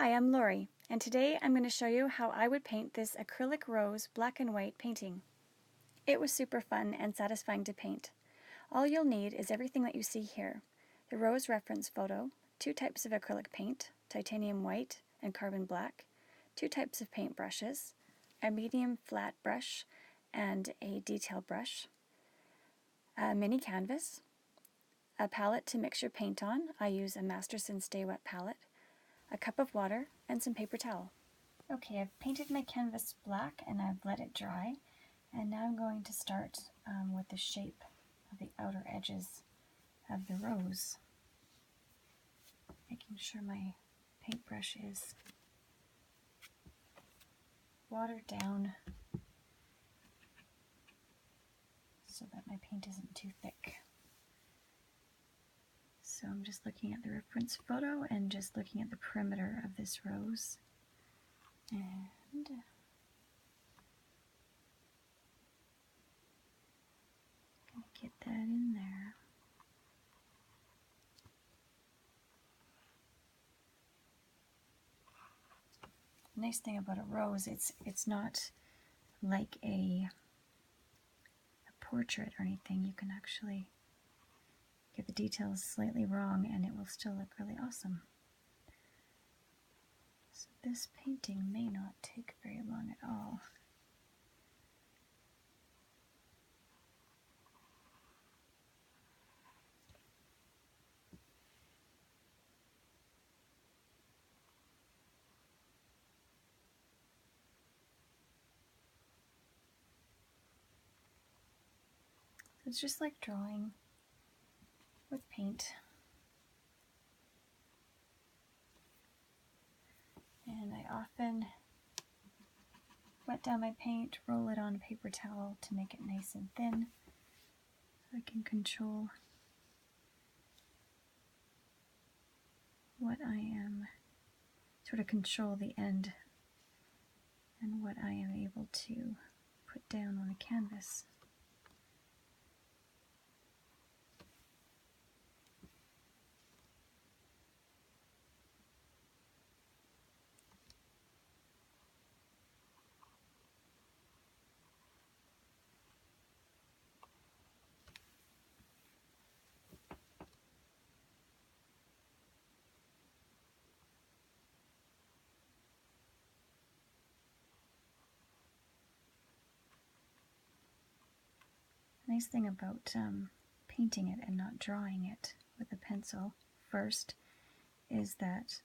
Hi, I'm Lori, and today I'm going to show you how I would paint this acrylic rose black and white painting. It was super fun and satisfying to paint. All you'll need is everything that you see here: the rose reference photo, 2 types of acrylic paint, titanium white and carbon black, 2 types of paint brushes, a medium flat brush and a detail brush, a mini canvas, a palette to mix your paint on. I use a Masterson Stay Wet palette, a cup of water, and some paper towel. Okay, I've painted my canvas black and I've let it dry, and now I'm going to start with the shape of the outer edges of the rose, making sure my paintbrush is watered down so that my paint isn't too thick. So I'm just looking at the reference photo and just looking at the perimeter of this rose, and gonna get that in there. The nice thing about a rose, it's not like a portrait or anything. You can actually get the details slightly wrong and it will still look really awesome. So this painting may not take very long at all. It's just like drawing with paint. And I often wet down my paint, roll it on a paper towel to make it nice and thin, so I can control what I am, sort of control the end and what I am able to put down on a canvas. Nice thing about painting it and not drawing it with a pencil first is that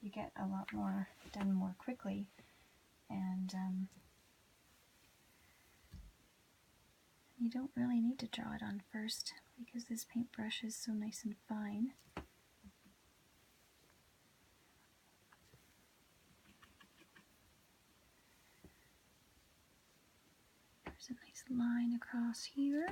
you get a lot more done more quickly, and you don't really need to draw it on first because this paintbrush is so nice and fine. There's a nice line across here.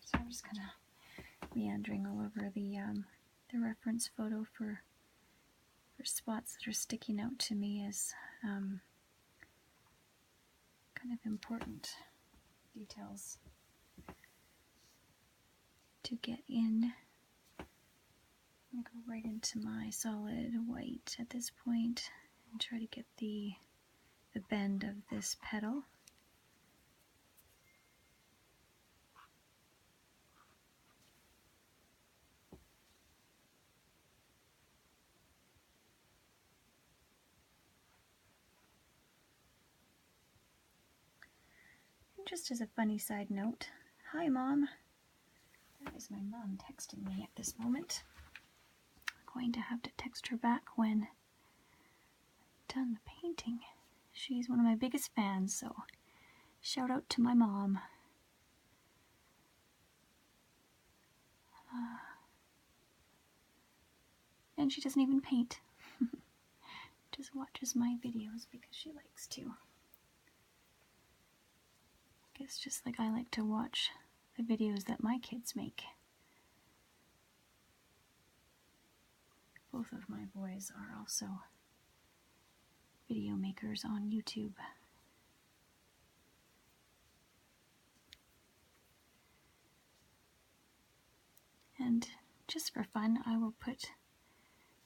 So I'm just kind of meandering all over the reference photo for spots that are sticking out to me as kind of important details to get in. I'm going to go right into my solid white at this point and try to get the bend of this petal. Just as a funny side note, hi Mom. That is my mom texting me at this moment. I'm going to have to text her back when I'm done the painting. She's one of my biggest fans, so shout out to my mom. And she doesn't even paint. Just watches my videos because she likes to. Guess just like I like to watch the videos that my kids make. Both of my boys are also video makers on YouTube. And just for fun, I will put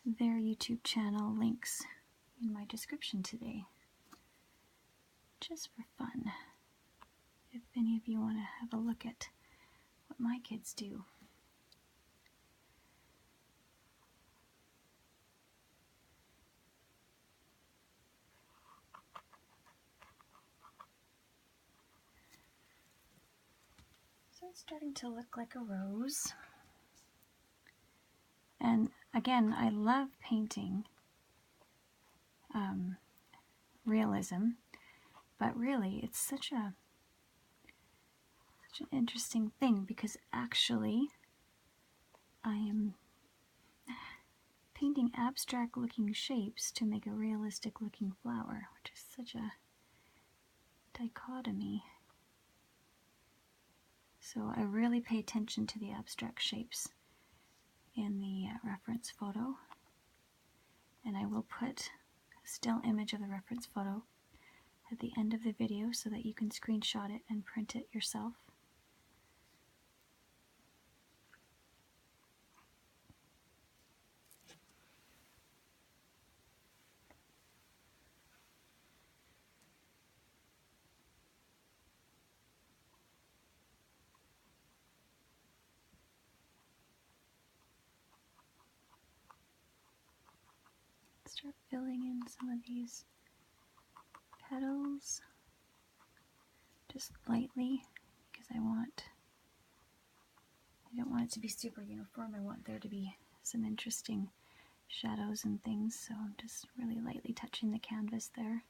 their YouTube channel links in my description today. Just for fun, if any of you want to have a look at what my kids do. So it's starting to look like a rose. And again, I love painting realism, but really it's such an interesting thing, because actually I am painting abstract looking shapes to make a realistic looking flower, which is such a dichotomy. So I really pay attention to the abstract shapes in the reference photo, and I will put a still image of the reference photo at the end of the video so that you can screenshot it and print it yourself. Start filling in some of these petals just lightly, because I don't want it to be super uniform. I want there to be some interesting shadows and things, so I'm just really lightly touching the canvas there.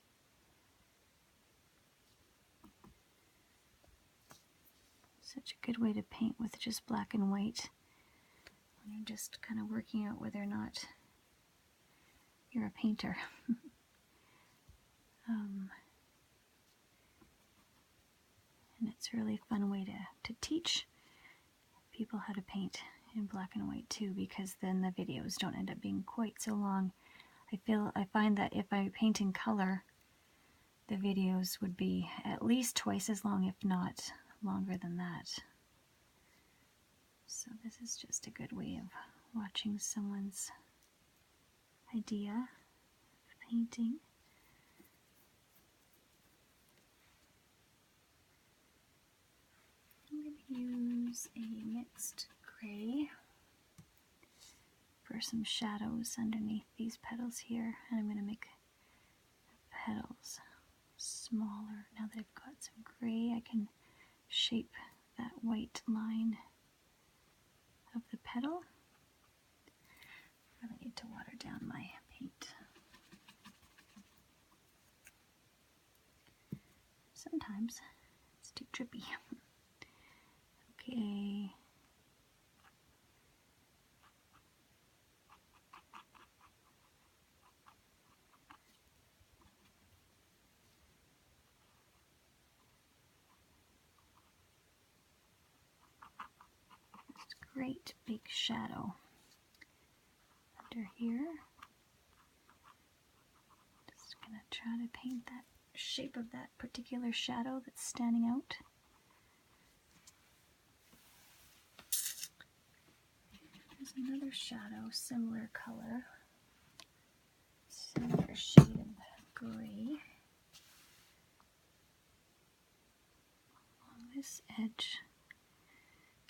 Such a good way to paint with just black and white, when you're just kind of working out whether or not you're a painter. And it's a really fun way to teach people how to paint in black and white too, because then the videos don't end up being quite so long. I find that if I paint in color, the videos would be at least twice as long, if not longer than that. So this is just a good way of watching someone's idea of painting. I'm going to use a mixed gray for some shadows underneath these petals here, and I'm going to make the petals smaller. Now that I've got some gray, I can shape that white line of the petal. I really need to water down my paint. Sometimes it's too drippy. Okay. This great big shadow under here. Just gonna try to paint that shape of that particular shadow that's standing out. There's another shadow, similar color, similar shade of gray on this edge,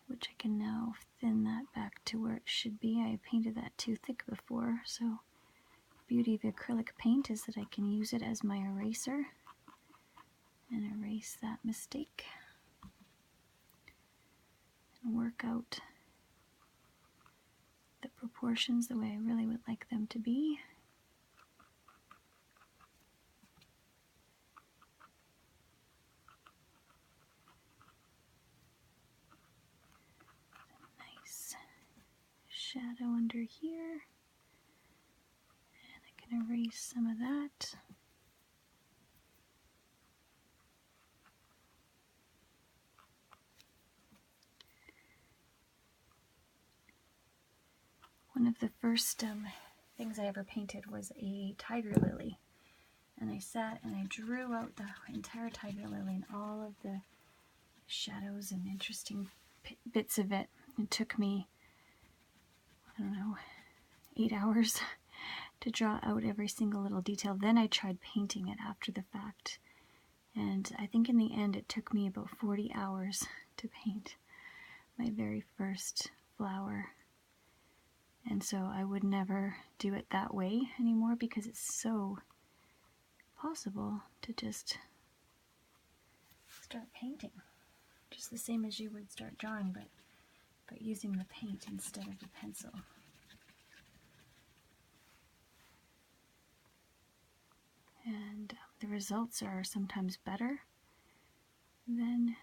which I can now thin that back to where it should be. I painted that too thick before, so the beauty of acrylic paint is that I can use it as my eraser and erase that mistake and work out the proportions the way I really would like them to be. Nice shadow under here, and I can erase some of that. One of the first things I ever painted was a tiger lily. And I sat and I drew out the entire tiger lily and all of the shadows and interesting bits of it. It took me, I don't know, 8 hours to draw out every single little detail. Then I tried painting it after the fact. And I think in the end it took me about 40 hours to paint my very first flower. And so I would never do it that way anymore because it's so possible to just start painting. Just the same as you would start drawing, but using the paint instead of the pencil. And the results are sometimes better than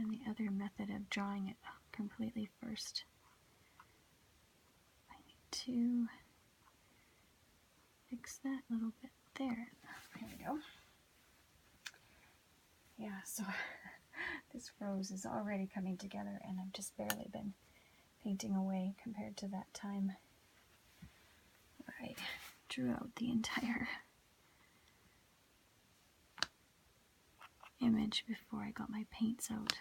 the other method of drawing it completely first. I need to fix that little bit there. There we go. Yeah, so this rose is already coming together and I've just barely been painting away compared to that time where I drew out the entire image before I got my paints out.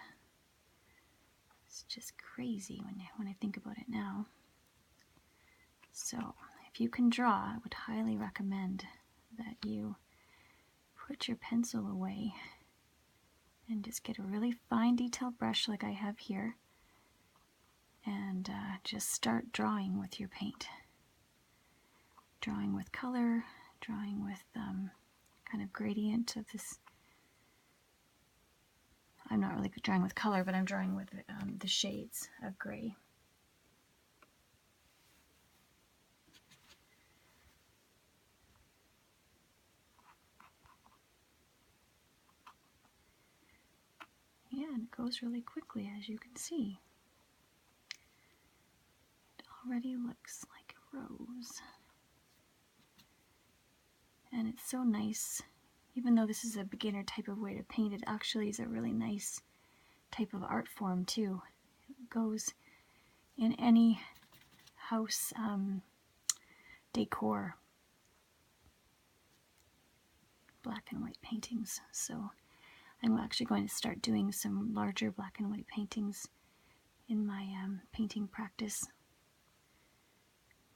It's just crazy when I think about it now. So if you can draw, I would highly recommend that you put your pencil away and just get a really fine detailed brush like I have here and just start drawing with your paint. Drawing with color, drawing with kind of gradient of this. I'm not really drawing with color, but I'm drawing with the shades of gray. Yeah, and it goes really quickly, as you can see. It already looks like a rose. And it's so nice. Even though this is a beginner type of way to paint, it actually is a really nice type of art form too. It goes in any house decor, black and white paintings. So I'm actually going to start doing some larger black and white paintings in my painting practice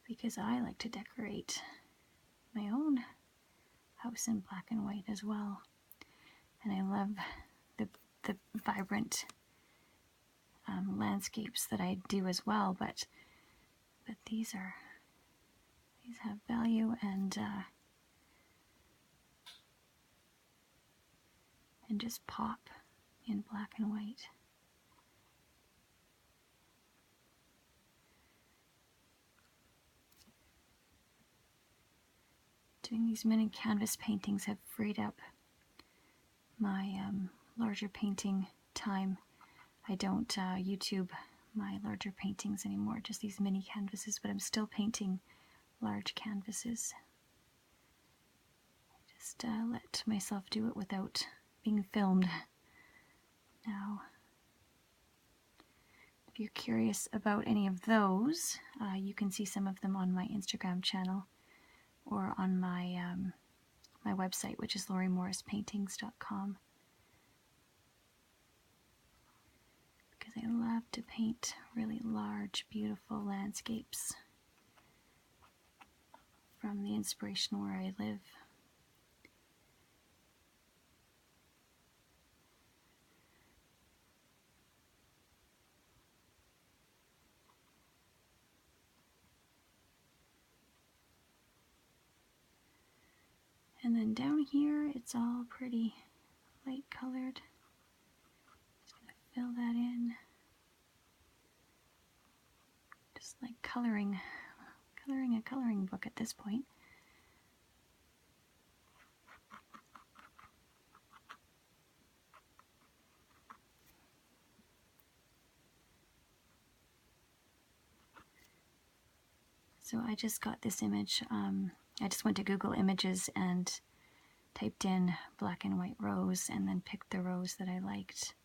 because I like to decorate my own house in black and white as well. And I love the vibrant landscapes that I do as well, but these have value and just pop in black and white. Doing these mini canvas paintings have freed up my larger painting time. I don't YouTube my larger paintings anymore, just these mini canvases, but I'm still painting large canvases. I just let myself do it without being filmed now. If you're curious about any of those, you can see some of them on my Instagram channel or on my my website, which is lauriemorrispaintings.com. Because I love to paint really large, beautiful landscapes from the inspiration where I live. And then down here, it's all pretty light colored. Just gonna fill that in. Just like coloring a coloring book at this point. So I just got this image. I just went to Google Images and typed in black and white rose and then picked the rose that I liked.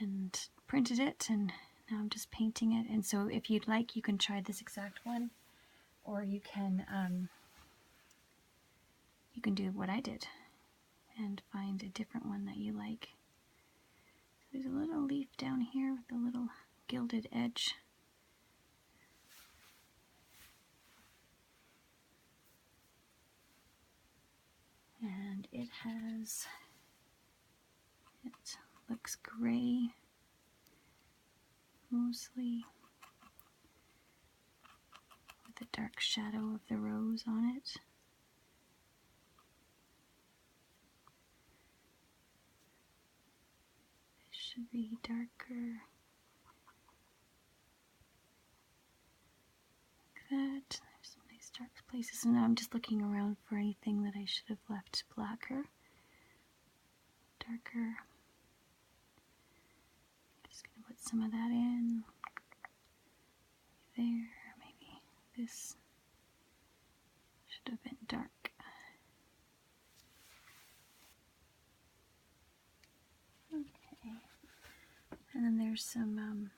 and printed it, and now I'm just painting it. And so if you'd like, you can try this exact one, or you can do what I did and find a different one that you like. So there's a little leaf down here with a little gilded edge. And it looks gray mostly, with a dark shadow of the rose on it. It should be darker like that. There's some nice dark places, and now I'm just looking around for anything that I should have left blacker, darker. Just gonna put some of that in there. Maybe this should have been dark. Okay, and then there's some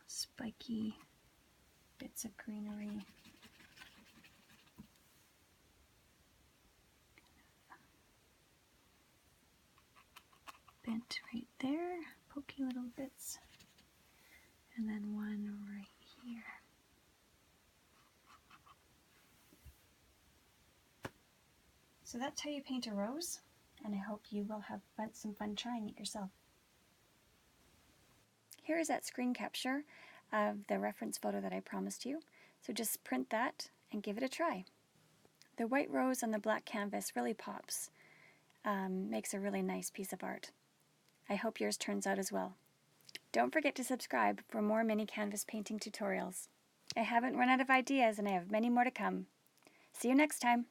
spiky bits of greenery. Bent right there, pokey little bits, and then one right here. So that's how you paint a rose, and I hope you will have some fun trying it yourself. Here is that screen capture of the reference photo that I promised you, so just print that and give it a try. The white rose on the black canvas really pops, makes a really nice piece of art. I hope yours turns out as well. Don't forget to subscribe for more mini canvas painting tutorials. I haven't run out of ideas, and I have many more to come. See you next time.